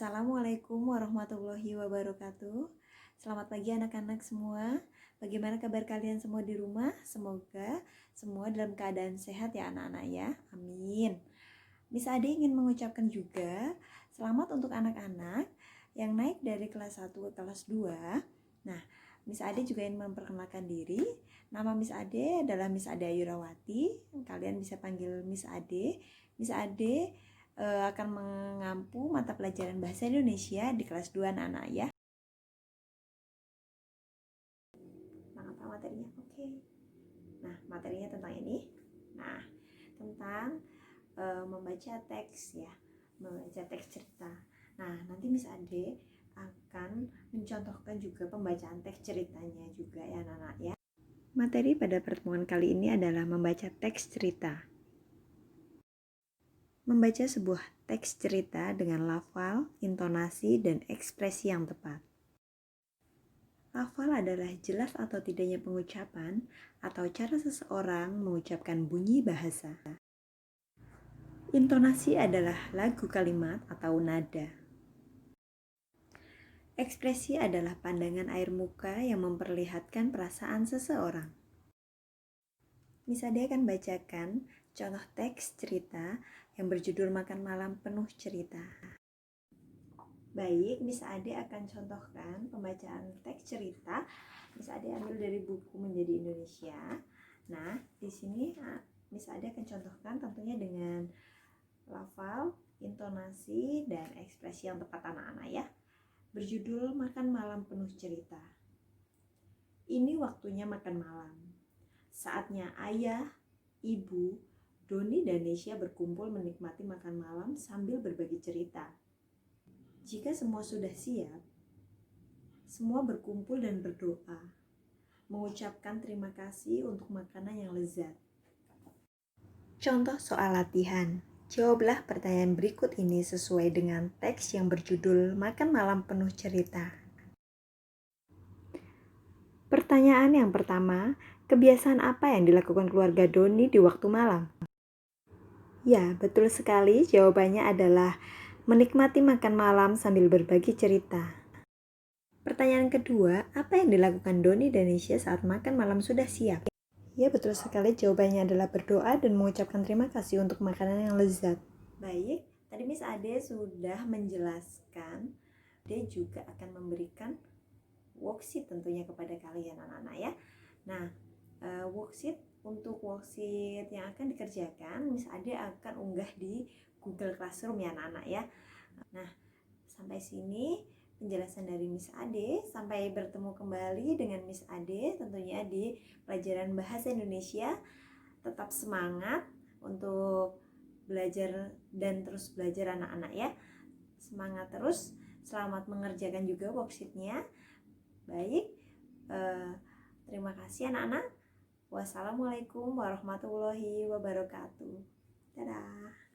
Assalamualaikum warahmatullahi wabarakatuh. Selamat pagi anak-anak semua. Bagaimana kabar kalian semua di rumah? Semoga semua dalam keadaan sehat ya anak-anak ya. Amin. Miss Ade ingin mengucapkan juga selamat untuk anak-anak yang naik dari kelas 1 ke kelas 2. Nah, Miss Ade juga ingin memperkenalkan diri. Nama Miss Ade adalah Miss Ade Ayurawati. Kalian bisa panggil Miss Ade. Miss Ade akan mengampu mata pelajaran bahasa Indonesia di kelas 2 anak-anak ya. Nah, apa materinya? Oke. Nah, materinya tentang ini. Nah, tentang membaca teks ya. Membaca teks cerita. Nah, nanti Miss Ade akan mencontohkan juga pembacaan teks ceritanya juga ya anak-anak ya. Materi pada pertemuan kali ini adalah membaca teks cerita. Membaca sebuah teks cerita dengan lafal, intonasi, dan ekspresi yang tepat. Lafal adalah jelas atau tidaknya pengucapan atau cara seseorang mengucapkan bunyi bahasa. Intonasi adalah lagu kalimat atau nada. Ekspresi adalah pandangan air muka yang memperlihatkan perasaan seseorang. Miss Ade akan bacakan contoh teks cerita yang berjudul Makan Malam Penuh Cerita. Baik, Miss Ade akan contohkan pembacaan teks cerita. Miss Ade ambil dari buku Menjadi Indonesia. Nah, di sini Miss Ade akan contohkan tentunya dengan lafal, intonasi, dan ekspresi yang tepat anak-anak ya. Berjudul Makan Malam Penuh Cerita. Ini waktunya makan malam. Saatnya ayah, ibu, Doni dan Nesya berkumpul menikmati makan malam sambil berbagi cerita. Jika semua sudah siap, semua berkumpul dan berdoa, mengucapkan terima kasih untuk makanan yang lezat. Contoh soal latihan. Jawablah pertanyaan berikut ini sesuai dengan teks yang berjudul Makan Malam Penuh Cerita. Pertanyaan yang pertama, kebiasaan apa yang dilakukan keluarga Doni di waktu malam? Ya, betul sekali. Jawabannya adalah menikmati makan malam sambil berbagi cerita. Pertanyaan kedua, apa yang dilakukan Doni dan Nesya saat makan malam sudah siap? Ya, betul sekali. Jawabannya adalah berdoa dan mengucapkan terima kasih untuk makanan yang lezat. Baik, tadi Miss Ade sudah menjelaskan. Dia juga akan memberikan worksheet tentunya kepada kalian anak-anak ya. Nah, untuk worksheet yang akan dikerjakan, Miss Ade akan unggah di Google Classroom ya anak-anak ya. Nah, sampai sini penjelasan dari Miss Ade. Sampai bertemu kembali dengan Miss Ade tentunya di pelajaran bahasa Indonesia. Tetap semangat untuk belajar dan terus belajar anak-anak ya. Semangat terus, selamat mengerjakan juga worksheetnya. Baik, terima kasih anak-anak. Wassalamualaikum warahmatullahi wabarakatuh. Dadah.